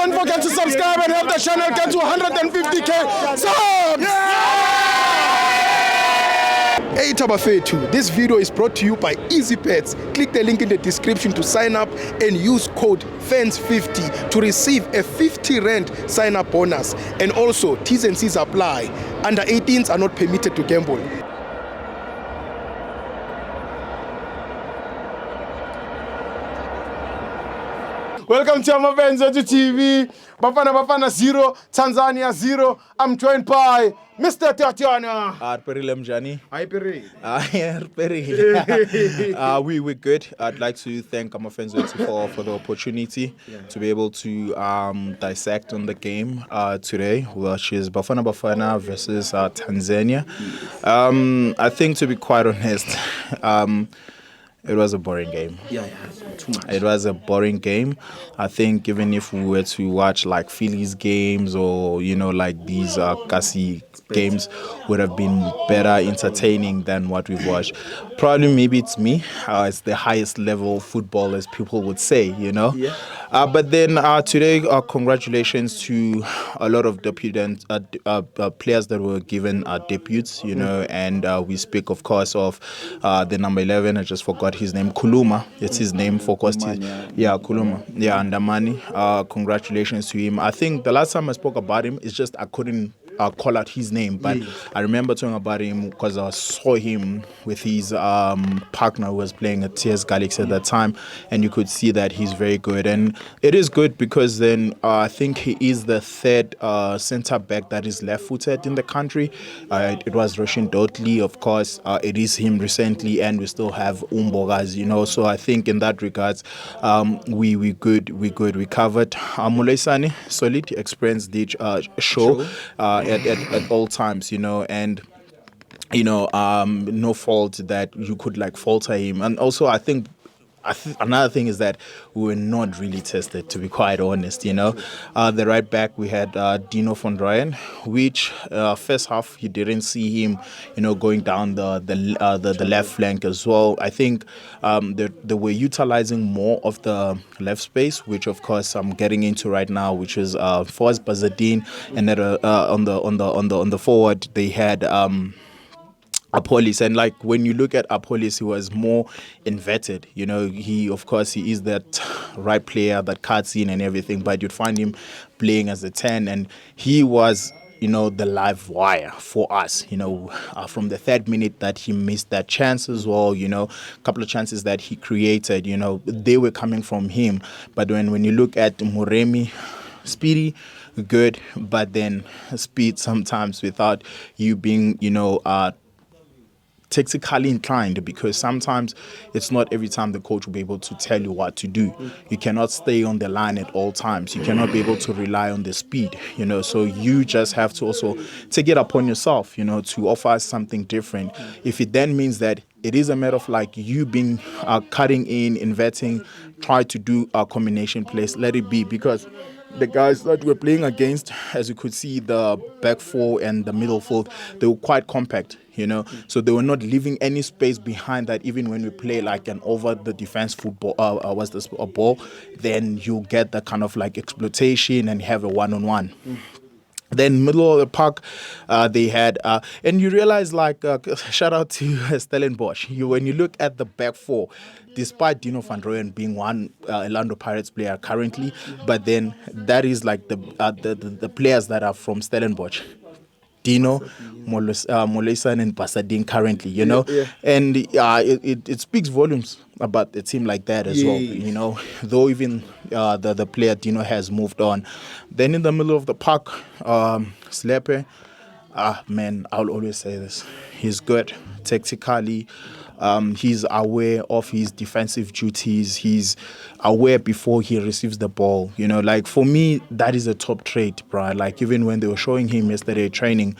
don't forget to subscribe and help the channel get to 150k subs. Hey Bafana, this video is brought to you by EASYBET. Click the link in the description to sign up and use code FANS50 to receive a 50 rand sign-up bonus. And also, T&Cs apply. Under 18s are not permitted to gamble. Welcome to my FANS Wethu TV. Bafana 0, Tanzania 0. I'm joined by Mr. Tatiana. Hi, we're good. I'd like to thank my FANS Wethu for the opportunity to be able to dissect on the game today, which is Bafana versus Tanzania. I think, to be quite honest, it was a boring game. Too much. It was a boring game. I think even if we were to watch like Phillies games or, like these Kasi games would have been better entertaining than what we've watched. Probably maybe it's me. It's the highest level football, as people would say, But then today, congratulations to a lot of players that were given debuts, and we speak, of course, of the number 11. I just forgot his name. Kuluma. It's his name. Kuluma. Yeah, and Damani. Congratulations to him. I think the last time I spoke about him, it's just I couldn't call out his name, but I remember talking about him because I saw him with his partner who was playing at T&Cs Galaxy at that time, and you could see that he's very good. And it is good because then I think he is the third centre back that is left-footed in the country. It was Roshan Dotli, of course. It is him recently, and we still have Umbogas, So I think in that regards, we good. We covered Mulesani, solid, experience did show at all times, and no fault that you could falter him. And also I think another thing is that we were not really tested, to be quite honest. The right back, we had Dino von Ryan, which first half you didn't see him, going down the left flank as well. I think they were utilizing more of the left space, which of course I'm getting into right now, which is Fawaz Bazadine, and then on the forward they had Apollis. And when you look at Apollis, he was more inverted. He is that right player that cuts in and everything, but you'd find him playing as a 10, and he was the live wire for us, from the third minute that he missed that chance as well, a couple of chances that he created, they were coming from him. But when you look at Muremi, speedy, good, but then speed sometimes without you being, tactically inclined, because sometimes it's not every time the coach will be able to tell you what to do. You cannot stay on the line at all times. You cannot be able to rely on the speed, so you just have to also take it upon yourself, to offer us something different. If it then means that it is a matter of you being cutting in, inverting, try to do a combination plays, let it be, because the guys that we're playing against, as you could see, the back four and the middle four, they were quite compact, so they were not leaving any space behind that. Even when we play an over the defense football, a ball, then you get the kind of exploitation and have a one-on-one. Then middle of the park, they had, and you realize, shout out to Stellenbosch. When you look at the back four, despite Dino van Rooyen being one Orlando Pirates player currently, but then that is the players that are from Stellenbosch. Dino, Molesan and Pasadine currently, and it speaks volumes about a team like that as well, though even the player Dino has moved on. Then in the middle of the park, Slepe, man, I'll always say this, he's good tactically. He's aware of his defensive duties. He's aware before he receives the ball. For me, that is a top trait, bro. Even when they were showing him yesterday training,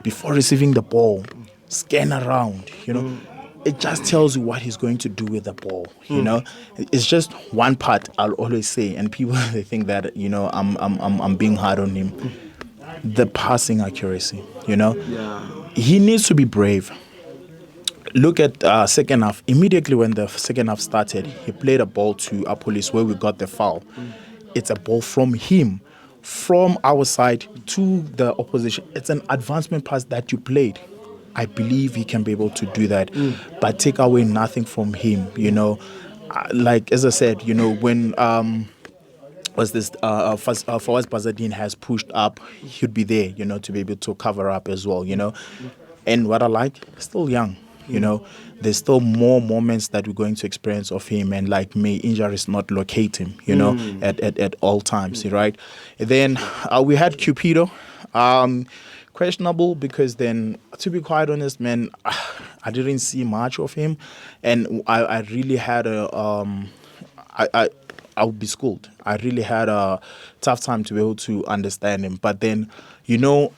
before receiving the ball, scan around, it just tells you what he's going to do with the ball. It's just one part, I'll always say, and people they think that I'm being hard on him. The passing accuracy, he needs to be brave. Look at second half. Immediately when the second half started, he played a ball to Apollis where we got the foul. it's a ball from him, from our side to the opposition. It's an advancement pass that you played. I believe he can be able to do that, but take away nothing from him. Like as I said, when was this Fawaz Bazadin has pushed up, he'd be there, to be able to cover up as well, And what I like, still young, there's still more moments that we're going to experience of him, and like may injuries not locate him, at all times, right? Then we had Cupido. Questionable because then, to be quite honest, man, I didn't see much of him, and I really had I would be schooled. I really had a tough time to be able to understand him. But then,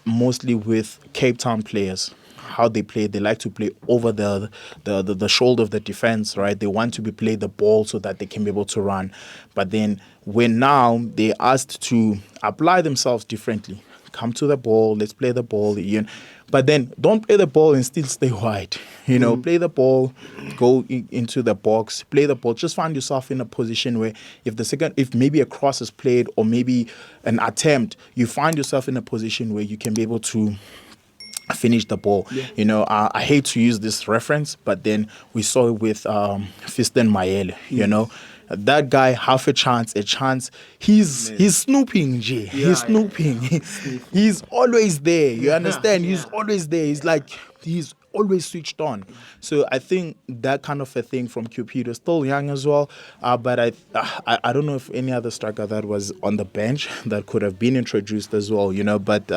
mostly with Cape Town players, how they play, they like to play over the shoulder of the defense, right? They want to play the ball so that they can be able to run. But then when now they're asked to apply themselves differently, come to the ball, let's play the ball. But then don't play the ball and still stay wide. Play the ball, go into the box, play the ball. Just find yourself in a position where if maybe a cross is played or maybe an attempt, you find yourself in a position where you can be able to finish the ball. Yeah. I hate to use this reference, but then we saw it with Fiston Mayele, That guy, half a chance. He's snooping, Jay. He's snooping. He's always there. You understand? He's always there. He's always switched on. So I think that kind of a thing from Cupido, still young as well. But I don't know if any other striker that was on the bench that could have been introduced as well, But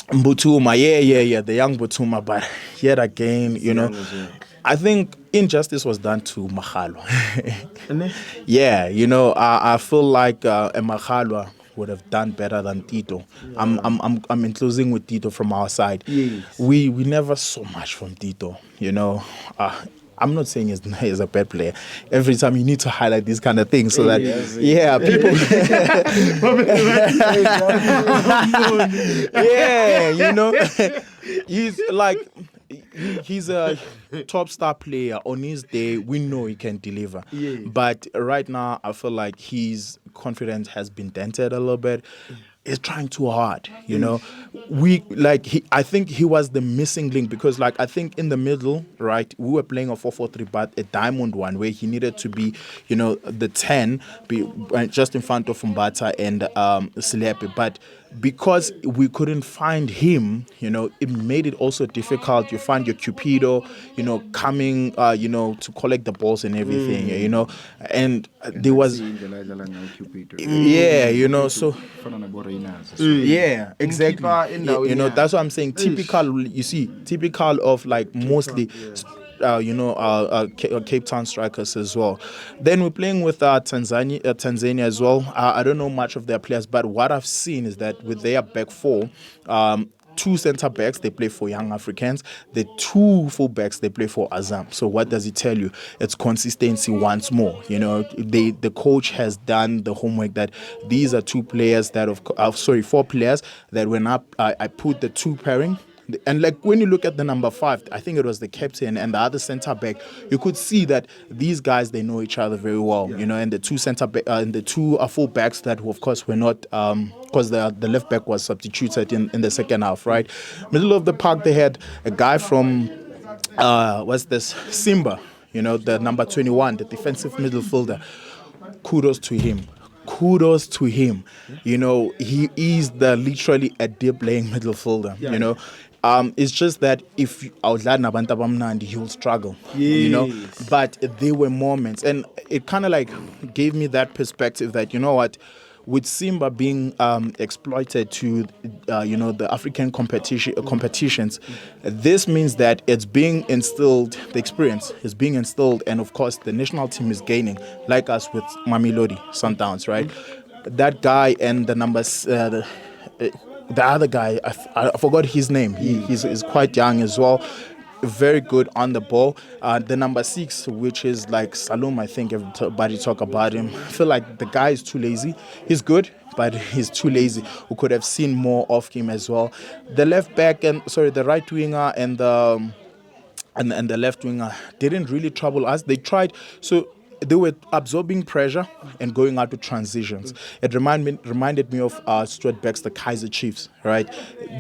Mbutuma, yeah, the young Mbutuma. But yet again, I think injustice was done to Maghalwa. Yeah, I feel like Maghalwa would have done better than Tito. Yeah. I'm enclosing with Tito from our side. Yes. We never saw much from Tito. I'm not saying he's a bad player. Every time you need to highlight these kind of things so that people. He's like. He's a top star player. On his day, we know he can deliver. Yeah. But right now, I feel like his confidence has been dented a little bit. He's trying too hard, I think he was the missing link because, I think in the middle, right, we were playing a 4-4-3, but a diamond one where he needed to be, the 10, just in front of Mbata and Slepe. But because we couldn't find him, it made it also difficult. You find your Cupido, coming, to collect the balls and everything, and there was, so. Yeah, exactly. That's what I'm saying. Typical of mostly, Cape Town strikers as well. Then we're playing with Tanzania as well. I don't know much of their players, but what I've seen is that with their back four, two center backs, they play for Young Africans. The two full backs, they play for Azam. So what does it tell you? It's consistency once more. The coach has done the homework that these are four players that when I put the two pairing. And when you look at the number 5, I think it was the captain and the other center back, you could see that these guys, they know each other very well, and the two center back and the two full backs that of course were not because the left back was substituted in the second half, right? Middle of the park, they had a guy from Simba, the number 21, the defensive midfielder. Kudos to him. He is literally a deep playing midfielder, it's just that if Outland Nabanta Bamnandi, he will struggle, but there were moments, and it kind of gave me that perspective that, with Simba being exploited to, the African competitions, this means that it's being instilled, the experience is being instilled, and of course the national team is gaining, like us with Mamelodi Sundowns, right? That guy and the numbers, the other guy, I forgot his name. He's quite young as well. Very good on the ball. The number 6, which is Salom, I think everybody talk about him. I feel like the guy is too lazy. He's good, but he's too lazy. We could have seen more of him as well. The left back the right winger and the left winger didn't really trouble us. They tried. So they were absorbing pressure and going out with transitions. It reminded me of Stuart Baxter Kaiser Chiefs, right?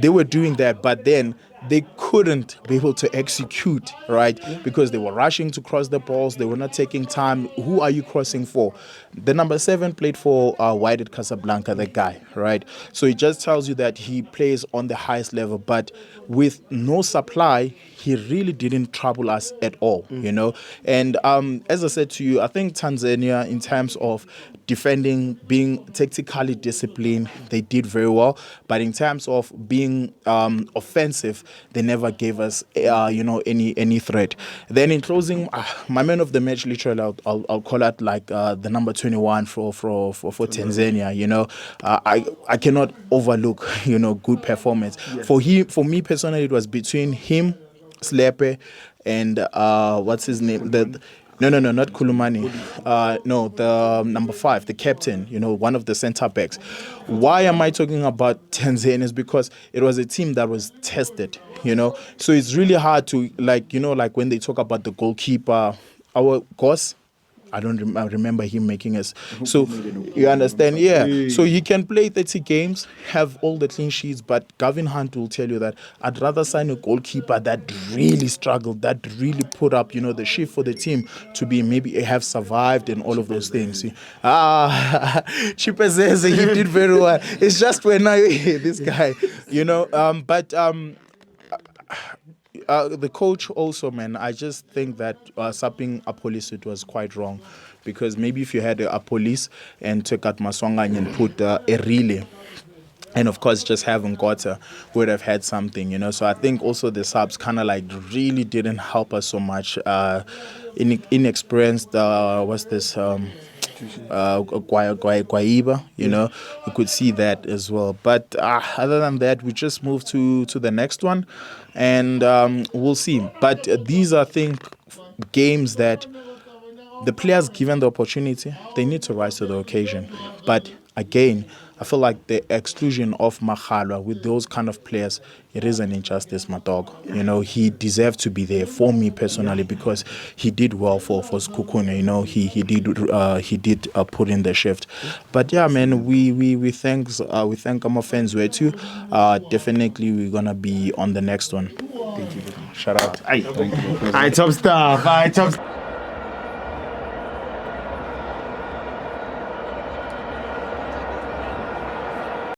They were doing that, but then they couldn't be able to execute, right? Because they were rushing to cross the balls. They were not taking time. Who are you crossing for? The number 7 played for Wydad Casablanca, the guy, right? So it just tells you that he plays on the highest level, but with no supply, he really didn't trouble us at all, you know? And as I said to you, I think Tanzania, in terms of defending, being tactically disciplined, they did very well. But in terms of being offensive, they never gave us, any threat. Then in closing, my man of the match, literally, I'll call it like the number 21 for Tanzania. You know, I cannot overlook, good performance. Yeah. For me personally, it was between him, Slepe, and what's his name? No, not Kulumani. No, the number 5, the captain, one of the center backs. Why am I talking about Tanzania? Is because it was a team that was tested, So it's really hard to, like when they talk about the goalkeeper, our Goss, I don't remember him making us. So you understand, yeah. So he can play 30 games, have all the clean sheets, but Gavin Hunt will tell you that I'd rather sign a goalkeeper that really struggled, that really put up, the shift for the team to be maybe have survived and all of those things. Chipazeze, he did very well. It's just when this guy, the coach also, man, I just think that sapping Apolis, it was quite wrong, because maybe if you had a police and took out Maswanganye and put a relay, and of course just having Gota would have had something, So I think also the subs kind of like really didn't help us so much. Inexperienced, what's this? Guaiba, you could see that as well. But other than that, we just move to the next one, and we'll see. But these are, I think, games that the players, given the opportunity, they need to rise to the occasion. But again, I feel like the exclusion of Maghalwa with those kind of players, it is an injustice, my dog. He deserved to be there for me personally, because he did well for Skukune. He did put in the shift. But yeah, man, we thank FANS Wethu. Definitely, we're gonna be on the next one. Thank you very much. Shout out. Thank you. Top stuff.